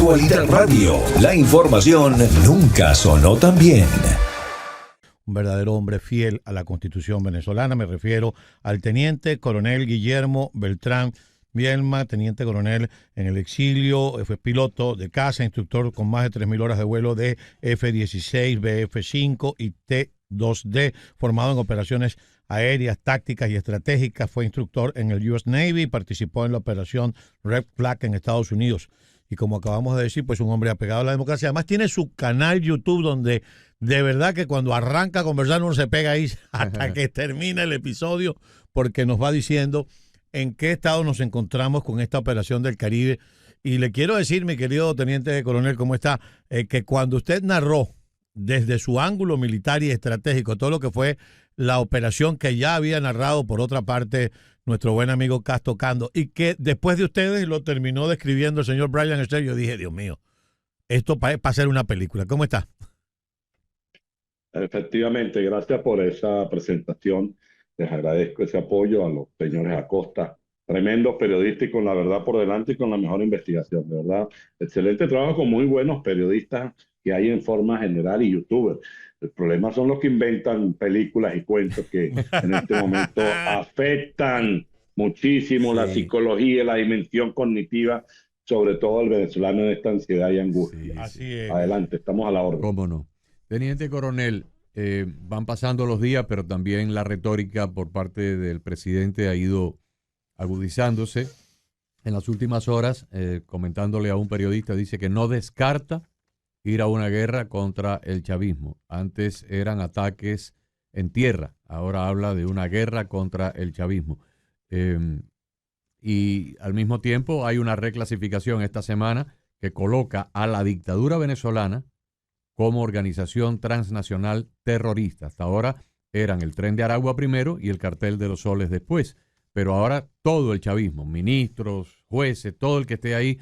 Actualidad Radio, la información nunca sonó tan bien. Un verdadero hombre fiel a la Constitución venezolana. Me refiero al teniente coronel Guillermo Beltrán Bielma, teniente coronel en el exilio, fue piloto de caza, instructor con más de 3.000 horas de vuelo de F-16, BF-5 y T-2D, formado en operaciones aéreas, tácticas y estratégicas. Fue instructor en el US Navy y participó en la operación Red Flag en Estados Unidos. Y como acabamos de decir, pues un hombre apegado a la democracia. Además tiene su canal YouTube donde de verdad que cuando arranca a conversar uno se pega ahí hasta que termina el episodio, porque nos va diciendo en qué estado nos encontramos con esta operación del Caribe. Y le quiero decir, mi querido teniente coronel, ¿cómo está? Que cuando usted narró desde su ángulo militar y estratégico todo lo que fue la operación que ya había narrado por otra parte nuestro buen amigo Casto Cando, y que después de ustedes lo terminó describiendo el señor Brian Esther, yo dije, Dios mío, esto para hacer una película. ¿Cómo está? Efectivamente, gracias por esa presentación. Les agradezco ese apoyo a los señores Acosta, tremendos periodistas y con la verdad por delante y con la mejor investigación, de verdad. Excelente trabajo con muy buenos periodistas que hay en forma general y youtubers. El problema son los que inventan películas y cuentos que en este momento afectan muchísimo la psicología y la dimensión cognitiva, sobre todo al venezolano en esta ansiedad y angustia. Sí, así es. Adelante, estamos a la orden. ¿Cómo no? Teniente coronel, van pasando los días, pero también la retórica por parte del presidente ha ido agudizándose. En las últimas horas, comentándole a un periodista, dice que no descarta ir a una guerra contra el chavismo. Antes eran ataques en tierra, ahora habla de una guerra contra el chavismo. Y al mismo tiempo hay una reclasificación esta semana que coloca a la dictadura venezolana como organización transnacional terrorista. Hasta ahora eran el Tren de Aragua primero y el Cartel de los Soles después. Pero ahora todo el chavismo, ministros, jueces, todo el que esté ahí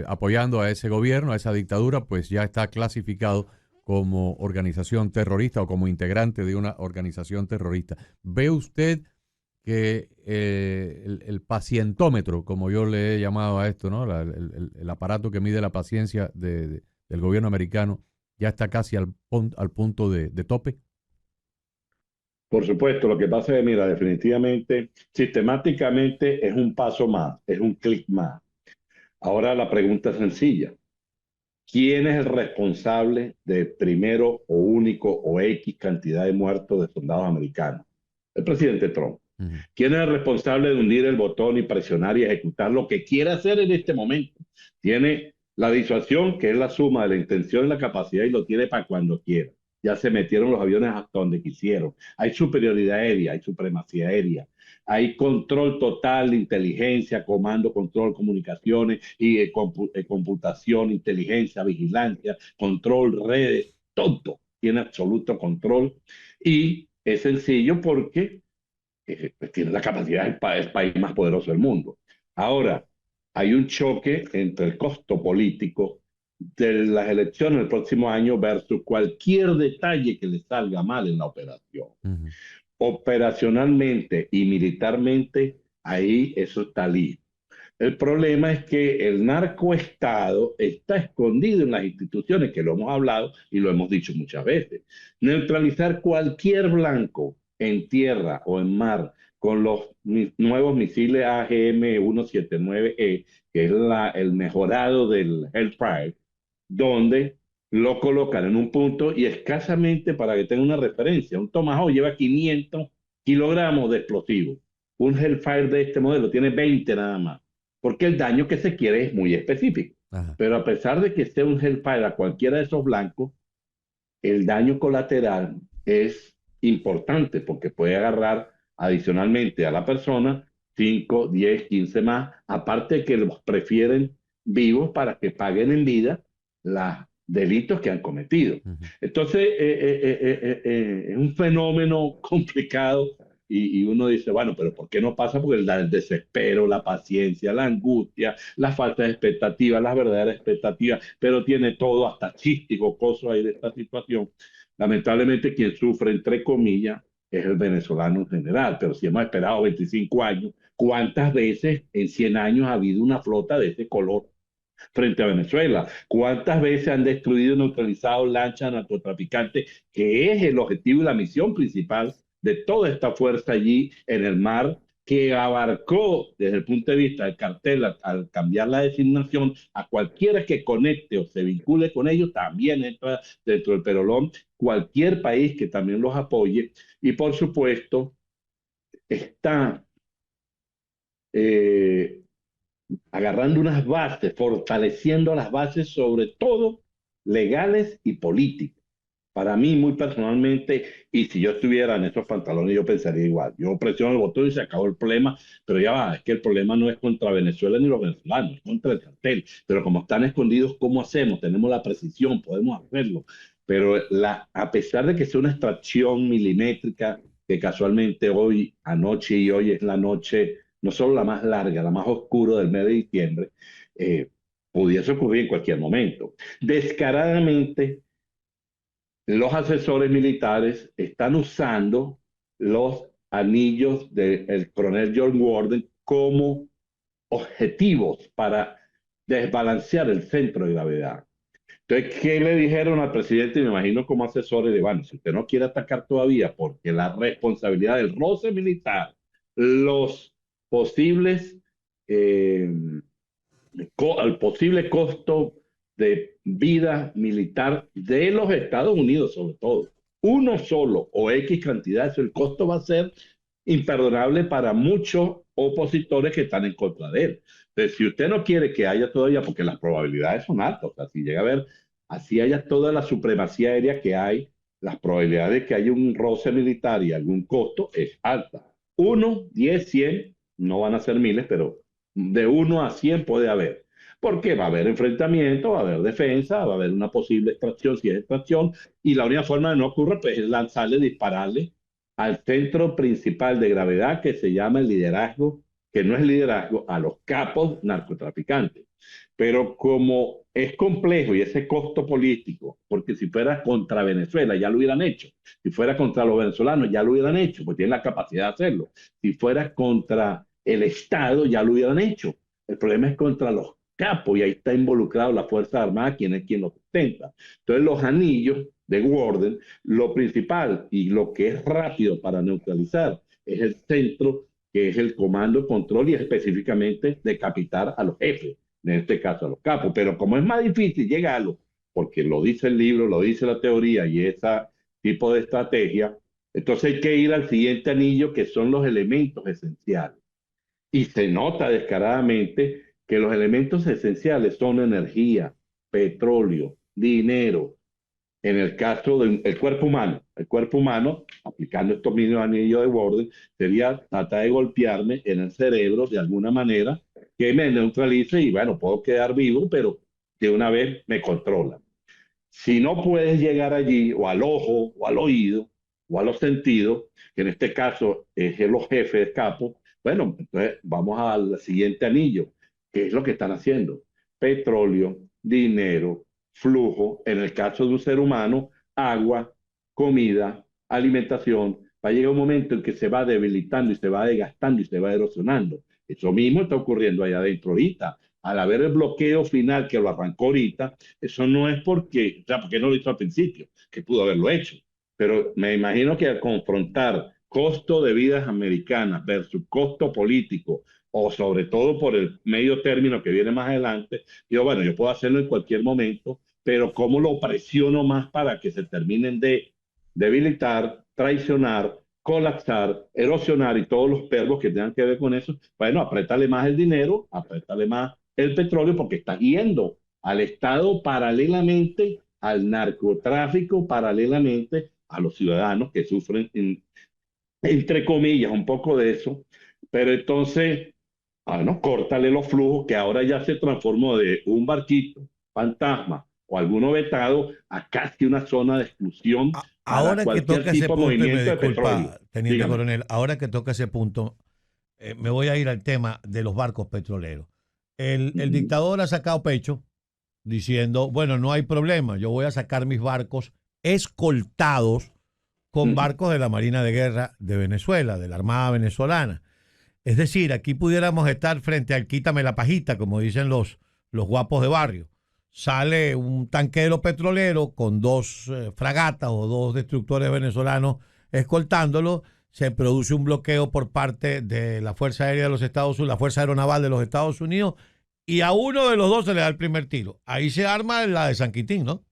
apoyando a ese gobierno, a esa dictadura, pues ya está clasificado como organización terrorista o como integrante de una organización terrorista. ¿Ve usted que el pacientómetro, como yo le he llamado a esto, ¿no? El aparato que mide la paciencia del gobierno americano, ya está casi al punto de tope? Por supuesto, lo que pasa es, mira, definitivamente, sistemáticamente es un paso más, es un clic más. Ahora la pregunta es sencilla. ¿Quién es el responsable de primero o único o X cantidad de muertos de soldados americanos? El presidente Trump. ¿Quién es el responsable de hundir el botón y presionar y ejecutar lo que quiere hacer en este momento? Tiene la disuasión, que es la suma de la intención y la capacidad, y lo tiene para cuando quiera. Ya se metieron los aviones hasta donde quisieron. Hay superioridad aérea, hay supremacía aérea, hay control total de inteligencia, comando, control, comunicaciones y computación, inteligencia, vigilancia, control, redes, todo tiene absoluto control. Y es sencillo porque tiene la capacidad del país más poderoso del mundo. Ahora, hay un choque entre el costo político de las elecciones del próximo año versus cualquier detalle que le salga mal en la operación. Operacionalmente y militarmente, ahí eso está listo. El problema es que el narcoestado está escondido en las instituciones, que lo hemos hablado y lo hemos dicho muchas veces. Neutralizar cualquier blanco en tierra o en mar con los nuevos misiles AGM-179E, que es el mejorado del Hellfire, donde lo colocan en un punto y escasamente, para que tenga una referencia, un Tomahawk lleva 500 kilogramos de explosivos. Un Hellfire de este modelo tiene 20 nada más, porque el daño que se quiere es muy específico. Ajá. Pero a pesar de que esté un Hellfire a cualquiera de esos blancos, el daño colateral es importante porque puede agarrar adicionalmente a la persona 5, 10, 15 más, aparte que los prefieren vivos para que paguen en vida los delitos que han cometido. Entonces, es un fenómeno complicado y uno dice, bueno, pero ¿por qué no pasa? Porque el desespero, la paciencia, la angustia, la falta de expectativas, las verdaderas expectativas, pero tiene todo, hasta chistes y gozoso ahí de esta situación. Lamentablemente, quien sufre, entre comillas, es el venezolano en general, pero si hemos esperado 25 años, ¿cuántas veces en 100 años ha habido una flota de ese color? frente a Venezuela. ¿Cuántas veces han destruido y neutralizado lanchas de narcotraficantes, que es el objetivo y la misión principal de toda esta fuerza allí en el mar, que abarcó desde el punto de vista del cartel al cambiar la designación a cualquiera que conecte o se vincule con ellos, también entra dentro del Perolón, cualquier país que también los apoye y por supuesto está eh, agarrando unas bases, fortaleciendo las bases sobre todo legales y políticas. Para mí, muy personalmente, y si yo estuviera en esos pantalones, yo pensaría igual. Yo presiono el botón y se acabó el problema, pero ya va, es que el problema no es contra Venezuela ni los venezolanos, es contra el cartel. Pero como están escondidos, ¿cómo hacemos? Tenemos la precisión, podemos hacerlo. Pero a pesar de que sea una extracción milimétrica, que casualmente hoy, anoche y hoy es la noche, no solo la más larga, la más oscura del mes de diciembre, eh, pudiese ocurrir en cualquier momento. Descaradamente, los asesores militares están usando los anillos del coronel John Warden como objetivos para desbalancear el centro de gravedad. Entonces, ¿qué le dijeron al presidente? Y me imagino como asesores de, bueno, si usted no quiere atacar todavía, porque la responsabilidad del roce militar, los posibles eh, al posible costo de vida militar de los Estados Unidos, sobre todo. Uno solo o X cantidad, el costo va a ser imperdonable para muchos opositores que están en contra de él. Entonces, si usted no quiere que haya todavía, porque las probabilidades son altas, o sea, si llega a haber, así haya toda la supremacía aérea que hay, las probabilidades de que haya un roce militar y algún costo es alta. 1, 10, 100, no van a ser miles, pero de 1 a 100 puede haber. Porque va a haber enfrentamiento, va a haber defensa, va a haber una posible extracción si es extracción, y la única forma de no ocurra pues, es lanzarle, dispararle al centro principal de gravedad que se llama el liderazgo, que no es liderazgo, a los capos narcotraficantes. Pero como es complejo y ese costo político, porque si fuera contra Venezuela ya lo hubieran hecho, si fuera contra los venezolanos ya lo hubieran hecho, pues tienen la capacidad de hacerlo, si fuera contra el Estado ya lo hubieran hecho. El problema es contra los capos y ahí está involucrado la Fuerza Armada, quien es quien lo sustenta. Entonces los anillos de Warden, lo principal y lo que es rápido para neutralizar es el centro, que es el comando, control y específicamente decapitar a los jefes, en este caso a los capos. Pero como es más difícil llegarlo, porque lo dice el libro, lo dice la teoría y ese tipo de estrategia, entonces hay que ir al siguiente anillo, que son los elementos esenciales. Y se nota descaradamente que los elementos esenciales son energía, petróleo, dinero. En el caso del el cuerpo humano, aplicando estos mismos anillos de Warden, sería tratar de golpearme en el cerebro de alguna manera que me neutralice y bueno, puedo quedar vivo, pero de una vez me controla. Si no puedes llegar allí, o al ojo, o al oído, o a los sentidos, que en este caso es los jefes de capo, bueno, entonces vamos al siguiente anillo, que es lo que están haciendo. Petróleo, dinero, flujo, en el caso de un ser humano, agua, comida, alimentación. Va a llegar un momento en que se va debilitando y se va desgastando y se va erosionando. Eso mismo está ocurriendo allá adentro ahorita. Al haber el bloqueo final que lo arrancó ahorita, eso no es porque, o sea, porque no lo hizo al principio, que pudo haberlo hecho. Pero me imagino que al confrontar costo de vidas americanas versus costo político, o sobre todo por el medio término que viene más adelante, digo, bueno, yo puedo hacerlo en cualquier momento, pero ¿cómo lo presiono más para que se terminen de debilitar, traicionar, colapsar, erosionar y todos los verbos que tengan que ver con eso? Bueno, apriétale más el dinero, apriétale más el petróleo, porque está yendo al Estado paralelamente al narcotráfico, paralelamente a los ciudadanos que sufren, entre comillas, un poco de eso. Pero entonces, bueno, córtale los flujos, que ahora ya se transformó de un barquito fantasma o alguno vetado a casi una zona de exclusión para Ahora que cualquier toca ese tipo de punto, y me movimiento de petróleo. disculpa, teniente Dígame. coronel, ahora que toca ese punto, me voy a ir al tema de los barcos petroleros. El dictador ha sacado pecho diciendo, bueno, no hay problema, yo voy a sacar mis barcos escoltados con barcos de la Marina de Guerra de Venezuela, de la Armada venezolana. Es decir, aquí pudiéramos estar frente al quítame la pajita, como dicen los los guapos de barrio. Sale un tanquero petrolero con dos fragatas o dos destructores venezolanos escoltándolo, se produce un bloqueo por parte de la Fuerza Aérea de los Estados Unidos, la Fuerza Aeronaval de los Estados Unidos, y a uno de los dos se le da el primer tiro. Ahí se arma la de San Quintín, ¿no?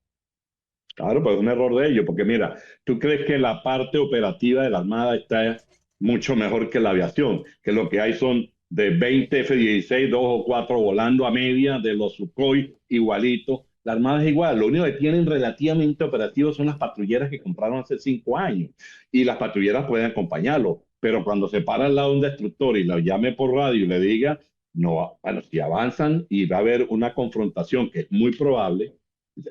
Claro, pues es un error de ellos, porque mira, tú crees que la parte operativa de la Armada está mucho mejor que la aviación, que lo que hay son de 20 F-16, 2 o 4 volando a media de los Sukhoi igualito. La Armada es igual, lo único que tienen relativamente operativo son las patrulleras que compraron hace 5 años, y las patrulleras pueden acompañarlo, pero cuando se para al lado de un destructor y lo llame por radio y le diga, no, bueno, si avanzan y va a haber una confrontación que es muy probable.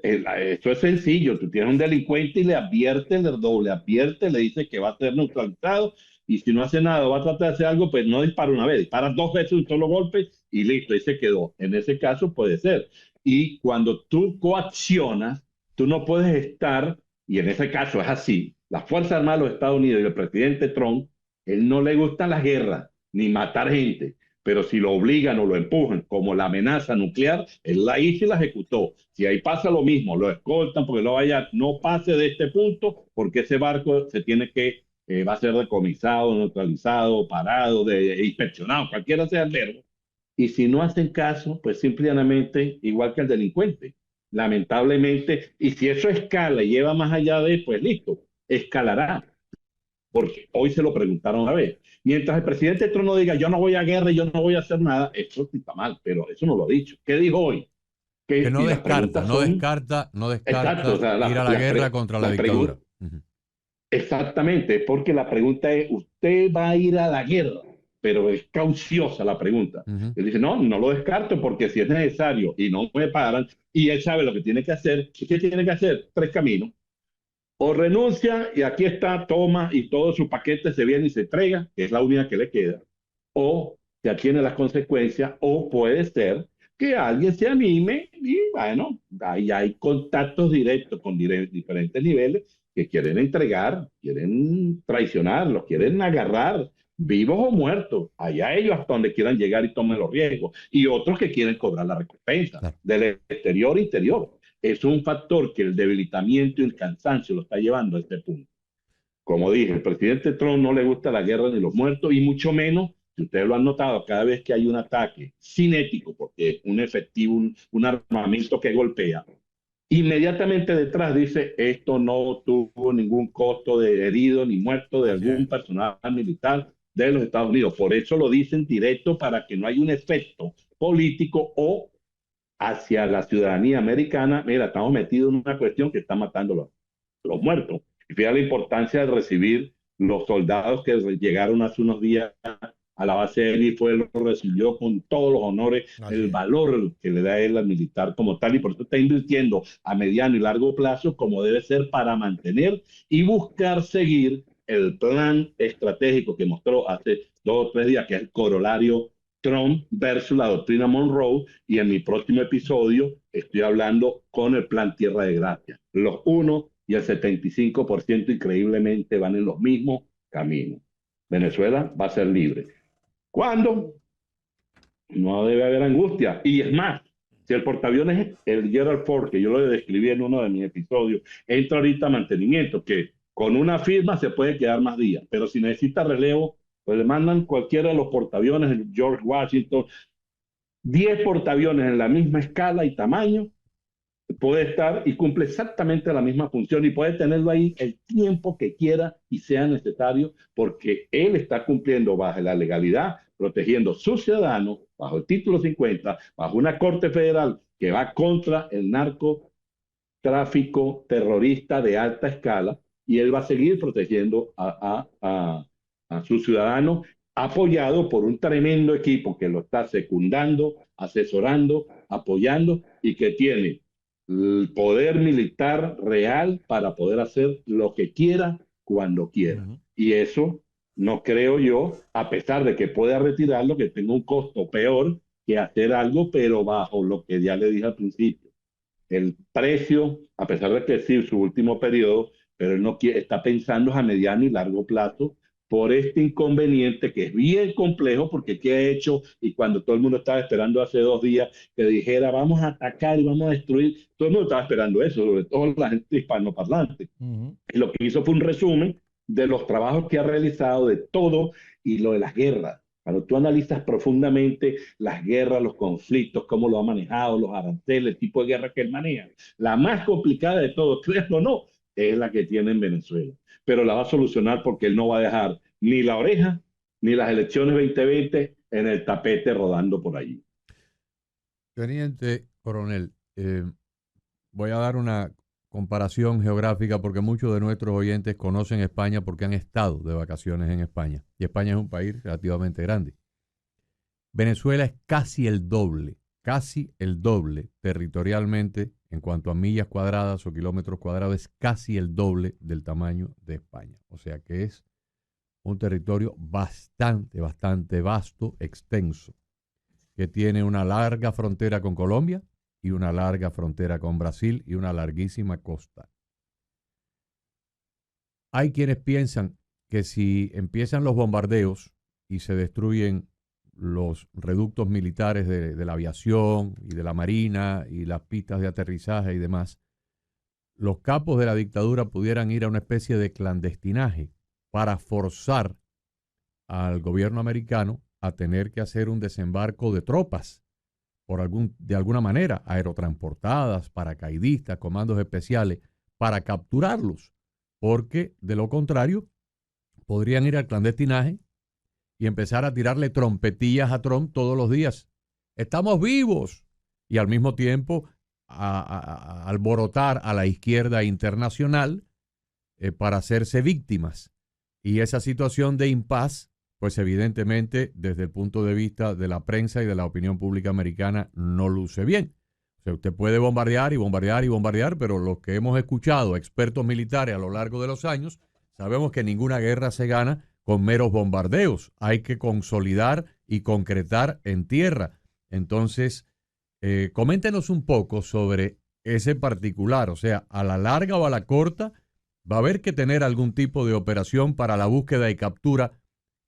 Esto es sencillo, tú tienes un delincuente y le advierte, le doble advierte, le dice que va a ser neutralizado, y si no hace nada o va a tratar de hacer algo, pues no dispara una vez, dispara 2 veces un solo golpe y listo, y se quedó. En ese caso puede ser. Y cuando tú coaccionas, tú no puedes estar, y en ese caso es así, las Fuerzas Armadas de los Estados Unidos y el presidente Trump, él no le gustan las guerras, ni matar gente, pero si lo obligan o lo empujan, como la amenaza nuclear, él la hizo y la ejecutó. Si ahí pasa lo mismo, lo escoltan porque no vaya, no pase de este punto, porque ese barco se tiene que, va a ser decomisado, neutralizado, parado, inspeccionado, cualquiera sea el verbo. Y si no hacen caso, pues simplemente, igual que el delincuente, lamentablemente, y si eso escala y lleva más allá de, pues listo, escalará, porque hoy se lo preguntaron a ver. Mientras el presidente Trump no diga, yo no voy a guerra y yo no voy a hacer nada, eso está mal, pero eso no lo ha dicho. ¿Qué dijo hoy? Que no Y las descarta, preguntas no son, descarta, no exacto, o descarta sea, ir a la guerra contra la dictadura. exactamente, porque la pregunta es, ¿usted va a ir a la guerra? Pero es cauciosa la pregunta. Él dice, no, no lo descarto porque si es necesario y no me paran, y él sabe lo que tiene que hacer. ¿Y qué tiene que hacer? 3 caminos. O renuncia y aquí está, toma y todo su paquete se viene y se entrega, que es la única que le queda. O se atiene a las consecuencias, o puede ser que alguien se anime y bueno, ahí hay contactos directos con diferentes niveles que quieren entregar, quieren traicionar, los quieren agarrar, vivos o muertos, allá ellos hasta donde quieran llegar y tomen los riesgos, y otros que quieren cobrar la recompensa Claro. del exterior e interior. Es un factor que el debilitamiento y el cansancio lo está llevando a este punto. Como dije, el presidente Trump no le gusta la guerra ni los muertos, y mucho menos, si ustedes lo han notado, cada vez que hay un ataque cinético, porque es un efectivo, un armamento que golpea, inmediatamente detrás dice, esto no tuvo ningún costo de herido ni muerto de algún personal militar de los Estados Unidos. Por eso lo dicen directo, para que no haya un efecto político o hacia la ciudadanía americana. Mira, estamos metidos en una cuestión que está matando los muertos. Y fíjate la importancia de recibir los soldados que llegaron hace unos días a la base aérea, y fue lo recibió con todos los honores, el valor que le da él al militar como tal, y por eso está invirtiendo a mediano y largo plazo como debe ser, para mantener y buscar seguir el plan estratégico que mostró hace 2 o 3 días, que es el corolario Trump versus la doctrina Monroe, y en mi próximo episodio estoy hablando con el plan Tierra de Gracia. Los 1 y el 75% increíblemente van en los mismos caminos. Venezuela va a ser libre. ¿Cuándo? No debe haber angustia. Y es más, si el portaaviones, el Gerald Ford, que yo lo describí en uno de mis episodios, entra ahorita a mantenimiento, que con una firma se puede quedar más días, pero si necesita relevo, pues le mandan cualquiera de los portaaviones, el George Washington, 10 portaaviones en la misma escala y tamaño, puede estar y cumple exactamente la misma función, y puede tenerlo ahí el tiempo que quiera y sea necesario, porque él está cumpliendo bajo la legalidad, protegiendo a sus ciudadanos bajo el título 50, bajo una corte federal que va contra el narcotráfico terrorista de alta escala, y él va a seguir protegiendo a sus ciudadanos, apoyado por un tremendo equipo que lo está secundando, asesorando, apoyando, y que tiene el poder militar real para poder hacer lo que quiera cuando quiera. Y eso no creo yo, a pesar de que pueda retirarlo, que tenga un costo peor que hacer algo, pero bajo lo que ya le dije al principio. El precio, a pesar de que sí, su último periodo, pero él no quiere, está pensando a mediano y largo plazo, por este inconveniente que es bien complejo, porque ¿qué ha hecho? Y cuando todo el mundo estaba esperando hace 2 días que dijera vamos a atacar y vamos a destruir, todo el mundo estaba esperando eso, sobre todo la gente hispanoparlante. Ujú. Y lo que hizo fue un resumen de los trabajos que ha realizado, de todo, y lo de las guerras. Cuando tú analizas profundamente las guerras, los conflictos, cómo lo ha manejado, los aranceles, el tipo de guerra que él maneja, la más complicada de todo, créanlo o no, es la que tiene en Venezuela. Pero la va a solucionar porque él no va a dejar ni la oreja ni las elecciones 2020 en el tapete rodando por allí. Teniente coronel, voy a dar una comparación geográfica porque muchos de nuestros oyentes conocen España porque han estado de vacaciones en España. Y España es un país relativamente grande. Venezuela es casi el doble territorialmente en cuanto a millas cuadradas o kilómetros cuadrados, es casi el doble del tamaño de España. O sea que es un territorio bastante vasto, extenso, que tiene una larga frontera con Colombia y una larga frontera con Brasil y una larguísima costa. Hay quienes piensan que si empiezan los bombardeos y se destruyen los reductos militares de la aviación y de la marina y las pistas de aterrizaje y demás, los capos de la dictadura pudieran ir a una especie de clandestinaje para forzar al gobierno americano a tener que hacer un desembarco de tropas de alguna manera, aerotransportadas, paracaidistas, comandos especiales, para capturarlos, porque de lo contrario podrían ir al clandestinaje y empezar a tirarle trompetillas a Trump todos los días. ¡Estamos vivos! Y al mismo tiempo a alborotar a la izquierda internacional para hacerse víctimas. Y esa situación de impas, pues evidentemente desde el punto de vista de la prensa y de la opinión pública americana no luce bien. O sea, usted puede bombardear y bombardear y bombardear, pero los que hemos escuchado expertos militares a lo largo de los años, sabemos que ninguna guerra se gana con meros bombardeos. Hay que consolidar y concretar en tierra. Entonces, coméntenos un poco sobre ese particular. O sea, a la larga o a la corta, va a haber que tener algún tipo de operación para la búsqueda y captura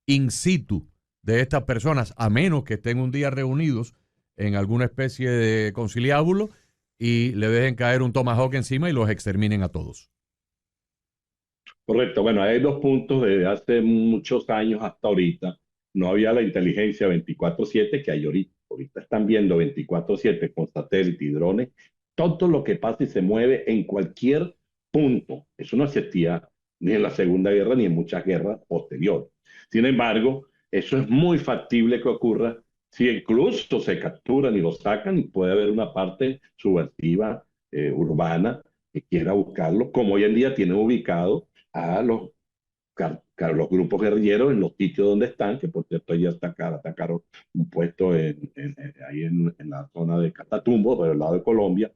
in situ de estas personas, a menos que estén un día reunidos en alguna especie de conciliábulo y le dejen caer un tomahawk encima y los exterminen a todos. Correcto, bueno, hay 2 puntos desde hace muchos años hasta ahorita. No había la inteligencia 24/7 que hay ahorita. Ahorita están viendo 24/7 con satélite y drones todo lo que pasa y se mueve en cualquier punto. Eso no existía ni en la Segunda Guerra ni en muchas guerras posteriores. Sin embargo, eso es muy factible que ocurra si incluso se capturan y lo sacan y puede haber una parte subversiva urbana que quiera buscarlo, como hoy en día tienen ubicado a los grupos guerrilleros en los sitios donde están, que por cierto ya atacaron un puesto ahí en la zona de Catatumbo, por el lado de Colombia,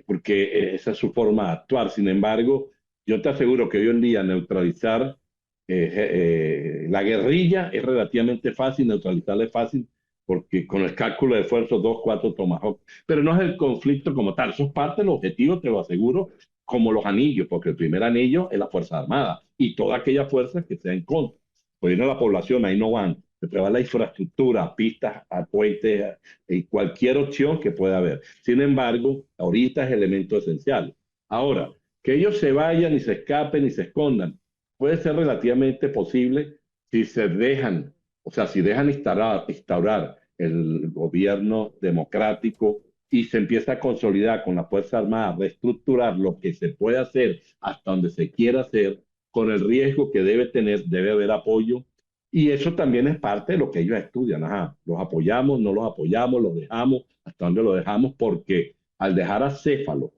porque esa es su forma de actuar. Sin embargo, yo te aseguro que hoy en día neutralizar la guerrilla es relativamente fácil, neutralizarla es fácil, porque con el cálculo de esfuerzo, 2, 4 Tomahawk, pero no es el conflicto como tal, eso es parte del objetivo, te lo aseguro, como los anillos, porque el primer anillo es la Fuerza Armada y toda aquella fuerza que sea en contra. Pues no la población, ahí no van, se va la infraestructura, pistas, a puentes, y cualquier opción que pueda haber. Sin embargo, ahorita es elemento esencial. Ahora, que ellos se vayan y se escapen y se escondan, puede ser relativamente posible si se dejan, o sea, si dejan instaurar el gobierno democrático y se empieza a consolidar con la Fuerza Armada, reestructurar lo que se puede hacer hasta donde se quiera hacer, con el riesgo que debe tener, debe haber apoyo. Y eso también es parte de lo que ellos estudian. Ajá, los apoyamos, no los apoyamos, los dejamos, hasta dónde los dejamos, porque al dejar a Céfalo,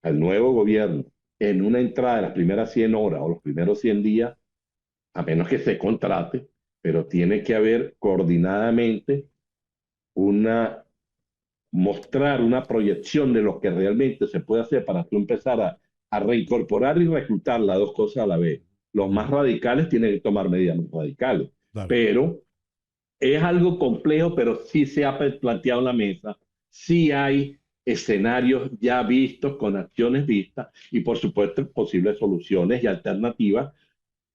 al nuevo gobierno, en una entrada de las primeras 100 horas o los primeros 100 días, a menos que se contrate, pero tiene que haber coordinadamente mostrar una proyección de lo que realmente se puede hacer para tú empezar a reincorporar y reclutar las dos cosas a la vez. Los más radicales tienen que tomar medidas más radicales, Claro. pero es algo complejo, pero sí se ha planteado en la mesa, sí hay escenarios ya vistos, con acciones vistas y por supuesto posibles soluciones y alternativas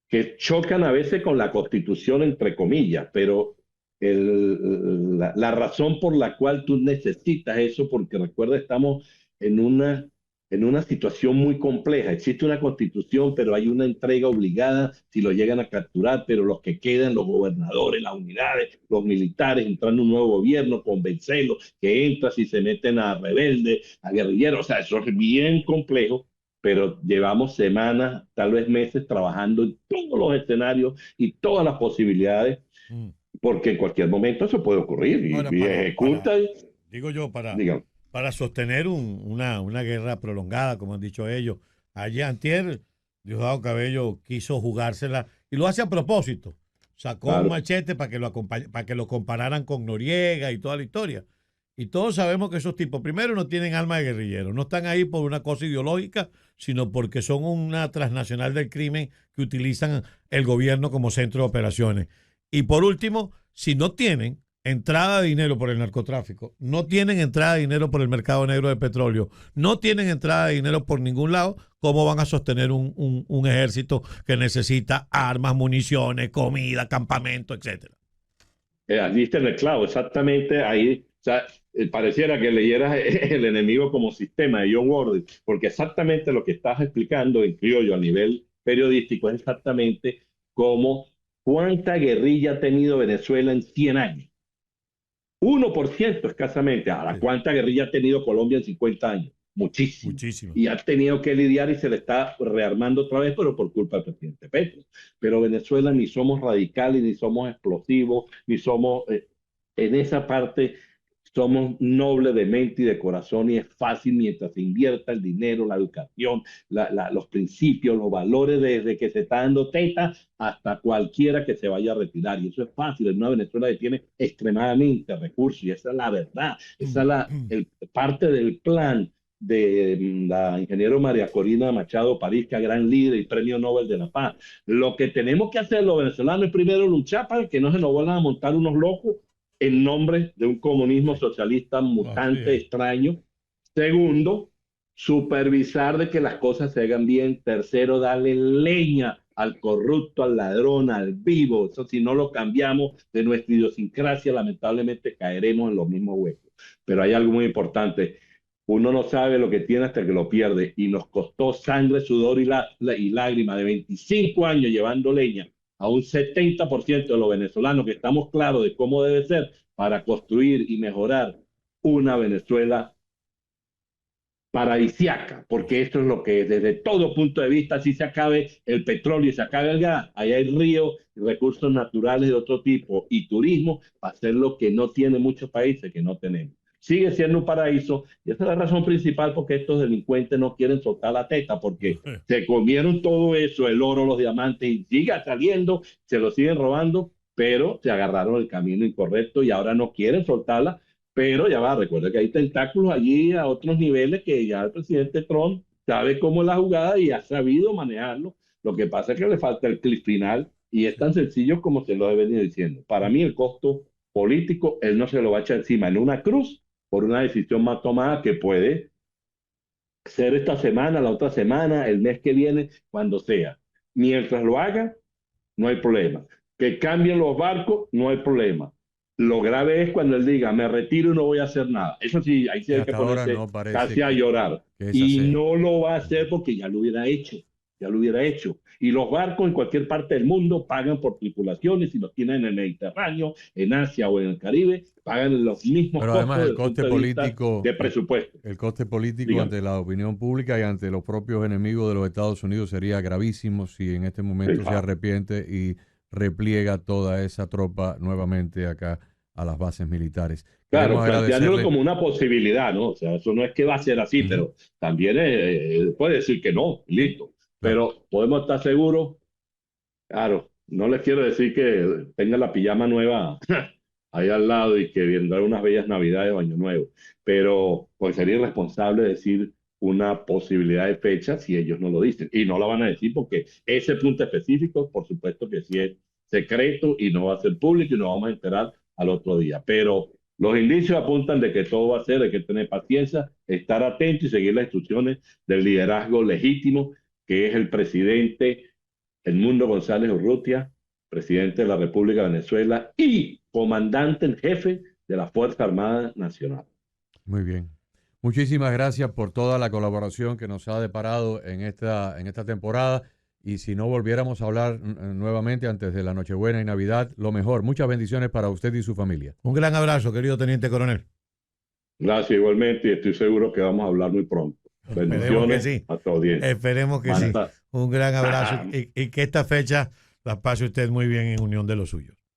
que chocan a veces con la Constitución, entre comillas, pero la razón por la cual tú necesitas eso, porque recuerda, estamos en una situación muy compleja. Existe una Constitución, pero hay una entrega obligada si lo llegan a capturar, pero los que quedan, los gobernadores, las unidades, los militares, entrando un nuevo gobierno, convencerlos que entra si se meten a rebeldes, a guerrilleros, o sea, eso es bien complejo, pero llevamos semanas, tal vez meses, trabajando en todos los escenarios y todas las posibilidades, Mm. porque en cualquier momento eso puede ocurrir Ahora, y ejecuta, digo yo, digamos, para sostener una guerra prolongada, como han dicho ellos. Ayer, antier, Diosdado Cabello quiso jugársela y lo hace a propósito. Sacó un claro. machete para que para que lo compararan con Noriega y toda la historia. Y todos sabemos que esos tipos, primero, no tienen alma de guerrillero, no están ahí por una cosa ideológica, sino porque son una transnacional del crimen que utilizan el gobierno como centro de operaciones. Y por último, si no tienen entrada de dinero por el narcotráfico, no tienen entrada de dinero por el mercado negro de petróleo, no tienen entrada de dinero por ningún lado, ¿cómo van a sostener un ejército que necesita armas, municiones, comida, campamento, etcétera? Diste en el clavo, exactamente ahí. O sea, pareciera que leyeras El enemigo como sistema de John Gordon, porque exactamente lo que estás explicando en criollo a nivel periodístico es exactamente como cuánta guerrilla ha tenido Venezuela en 100 años. 1% escasamente. Ahora, Sí, ¿cuánta guerrilla ha tenido Colombia en 50 años? Muchísimo. muchísimo. Y ha tenido que lidiar y se le está rearmando otra vez, pero por culpa del presidente Petro. Pero Venezuela ni somos radicales, ni somos explosivos, ni somos, en esa parte, somos nobles de mente y de corazón y es fácil mientras se invierta el dinero, la educación, los principios, los valores desde que se está dando teta hasta cualquiera que se vaya a retirar. Y eso es fácil en una Venezuela que tiene extremadamente recursos y esa es la verdad, esa es parte del plan de la ingeniero María Corina Machado París, que es gran líder y premio Nobel de la Paz. Lo que tenemos que hacer los venezolanos es primero luchar para que no se nos vuelvan a montar unos locos en nombre de un comunismo socialista Así mutante, es. extraño. Segundo, supervisar de que las cosas se hagan bien. Tercero, darle leña al corrupto, al ladrón, al vivo. Eso si no lo cambiamos de nuestra idiosincrasia, lamentablemente caeremos en los mismos huecos. Pero hay algo muy importante. Uno no sabe lo que tiene hasta que lo pierde y nos costó sangre, sudor y lágrimas de 25 años llevando leña a un 70% de los venezolanos que estamos claros de cómo debe ser para construir y mejorar una Venezuela paradisiaca, porque esto es lo que desde todo punto de vista, si se acabe el petróleo y se acabe el gas, allá hay ríos y recursos naturales de otro tipo y turismo para hacer lo que no tiene muchos países que no tenemos. Sigue siendo un paraíso y esa es la razón principal porque estos delincuentes no quieren soltar la teta porque se comieron todo eso, el oro, los diamantes y sigue saliendo, se lo siguen robando, pero se agarraron el camino incorrecto y ahora no quieren soltarla, pero ya va, recuerda que hay tentáculos allí a otros niveles que ya el presidente Trump sabe cómo es la jugada y ha sabido manejarlo. Lo que pasa es que le falta el clic final y es tan sencillo como se lo he venido diciendo. Para mí el costo político, él no se lo va a echar encima en una cruz por una decisión más tomada que puede ser esta semana, la otra semana, el mes que viene, cuando sea. Mientras lo haga, no hay problema. Que cambien los barcos, no hay problema. Lo grave es cuando él diga, me retiro y no voy a hacer nada. Eso sí, ahí sí Y hay que hasta ahora ponerse no parece casi a llorar. que esa Y sea. no lo va a hacer porque ya lo hubiera hecho. Ya lo hubiera hecho. Y los barcos en cualquier parte del mundo pagan por tripulaciones, si los tienen en el Mediterráneo, en Asia o en el Caribe, pagan los mismos Pero costos además desde el punto de vista de presupuesto. el coste político Dígame. ante la opinión pública y ante los propios enemigos de los Estados Unidos sería gravísimo si en este Sí, momento se claro. arrepiente y repliega toda esa tropa nuevamente acá a las bases militares. Claro, Queremos planteándolo agradecerle. como una posibilidad, ¿no? O sea, eso no es que va a ser así, Ujú, pero también puede decir que no, listo. claro, Pero podemos estar seguros, claro, no les quiero decir que tenga la pijama nueva ahí al lado y que vendrá unas bellas navidades o año nuevo, pero pues sería irresponsable decir una posibilidad de fecha si ellos no lo dicen. Y no la van a decir porque ese punto específico, por supuesto que sí es secreto y no va a ser público y nos vamos a enterar al otro día. Pero los indicios apuntan de que todo va a ser, hay que tener paciencia, estar atento y seguir las instrucciones del liderazgo legítimo, que es el presidente Edmundo González Urrutia, presidente de la República de Venezuela y comandante en jefe de la Fuerza Armada Nacional. Muy bien. Muchísimas gracias por toda la colaboración que nos ha deparado en esta temporada. Y si no volviéramos a hablar nuevamente antes de la Nochebuena y Navidad, lo mejor. Muchas bendiciones para usted y su familia. Un gran abrazo, querido Teniente Coronel. Gracias igualmente y estoy seguro que vamos a hablar muy pronto. Esperemos que sí. A tu audiencia. Esperemos que sí. Un gran abrazo y que esta fecha la pase usted muy bien en unión de los suyos.